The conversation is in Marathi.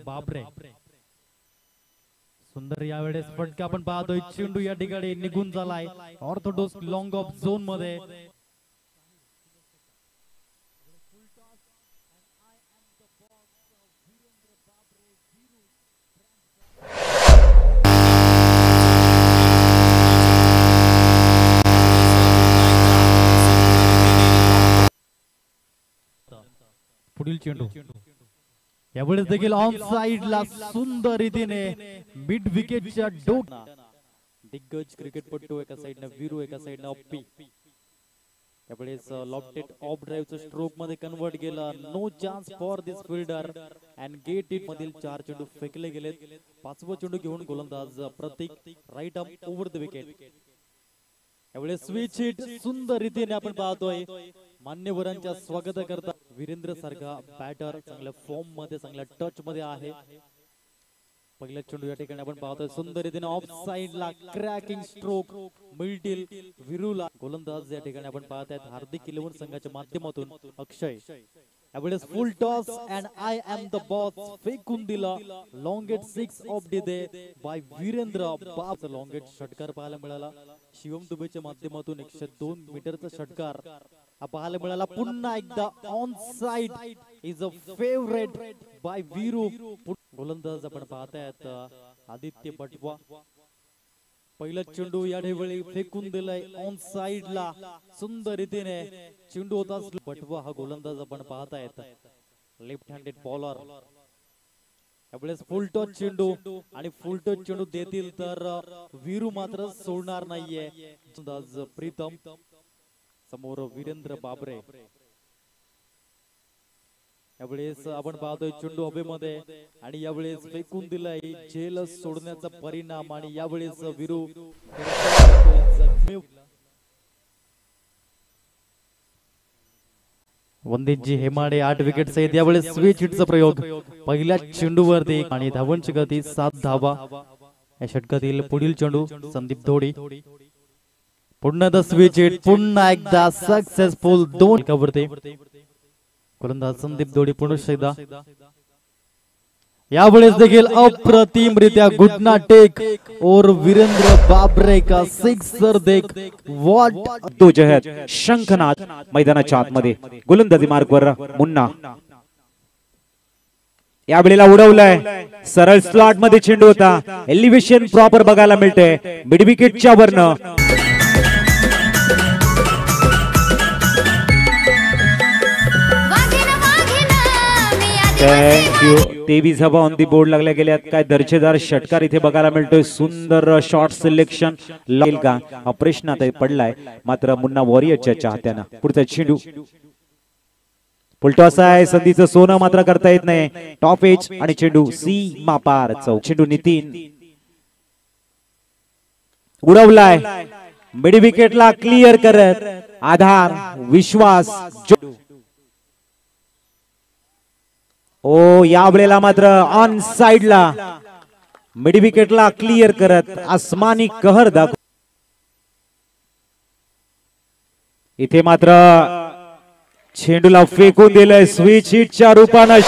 बापरे सुंदर यावेळेस फटका आपण पाहतोय चेंडू या ठिकाणी निघून झालाय ऑर्थोडॉक्स लॉंग ऑफ झोन मध्ये पुढील चेंडू यावेळेस देखील ऑन साइडला सुंदर रीतीने मिड विकेटच्या डोक दिग्गज क्रिकेटपटू एका साइडने वीरू एका साइडने ऑप्पी यावेळेस लॉफ्टेड ऑफ ड्राइव्हचं स्ट्रोक मध्ये कन्वर्ट केला no chance for this fielder and get it मधील 4 चेंडू फेकले गेलेत पाचवा चेंडू घेऊन गोलंदाज Pratik right up over the wicket यावेळेस स्विच हिट सुंदर रीतीने आपण पाहतोय मान्यवरांच्या स्वागत करता वीरेंद्र सारखा बॅटर चांगल्या फॉर्म मध्ये चांगल्या टच मध्ये आहे पहिला चेंडू या ठिकाणी आपण पाहतोय सुंदर रीतीने ऑफ साइडला क्रॅकिंग स्ट्रोक मिडल विरूला गोलंदाज या ठिकाणी आपण पाहत आहेत हार्दिक 11 संघाच्या माध्यमातून अक्षय यावेळेस full toss and I am the boss फेकून दिला longest 6 off the day by Virender बाप लॉंगेट षटकार पाहायला मिळाला शिवम दुबेच्या माध्यमातून 102 मीटरचा षटकार पाहायला मिळाला पुन्हा एकदा on side is a favourite bye Veeru गोलंदाज आपण पाहतायत आदित्य बटवा पहिला चेंडू या ठिकाणी फेकून दिलाय ऑन साइडला सुंदर रीतीने चेंडू होता बटवा हा गोलंदाज आपण पाहतायत लेफ्ट हँडेड बॉलर यावेळेस फुल टॉस चेंडू आणि फुल टॉस चेंडू देतील तर वीरू मात्र सोडणार नाहीये गोलंदाज प्रीतम समोर वीरेंद्र बाबरे यावेळेस आपण पाहतोय चेंडू हवेमध्ये आणि यावेळेस फेकून दिलाय झेल सोडण्याचा परिणाम आणि यावेळेस वीरू वंदितजी हेमाडे 8 विकेट सहित यावेळेस स्विच हिटचा प्रयोग पहिल्या चेंडूवरती आणि धावांची गती 7 धावा या षटकातील पुढील चेंडू संदीप धोडी पुन्हा द स्विच हिट पुन्हा एकदा सक्सेसफुल 2 कवरते गोलंदाज संदीप धोडी पुन्हा एकदा यावेळेस देखील अप्रतिमरित्या गुडना टेक और वीरेंद्र बाबरे का सिक्सर देख व्हाट तो जहत शंखनाद मैदानाच्या आतमध्ये गोलंदाजी मार्कवर मुन्ना यावेळेला उडवलाय सरळ स्लॉट मध्ये चेंडू होता एलिव्हेशन प्रॉपर बघायला मिळते मिड विकेटच्या वरनं थँक यू 23 धावा ऑन दी बोर्ड लागल्या गेल्यात काय दर्जेदार षटकार इथे बघायला मिळतोय सुंदर शॉट सिलेक्शन लागेल का हा प्रश्न आता पडलाय मात्र मुन्ना वॉरियरच्या चाहत्यांना पुढचा चेंडू फुलटॉस आहे संधीचं सोनं मात्र करता येत नाही टॉप एज आणि चेंडू सीमा पार चेंडू नितीन उडवलाय मिड विकेटला क्लिअर करत आधार विश्वास ओ यावेळेला मात्र ऑन साइडला मिड विकेटला क्लिअर करत आसमानी कहर दाखव इथे मात्र चेंडूला फेकून दिलंय स्विच हिटच्या रूपानं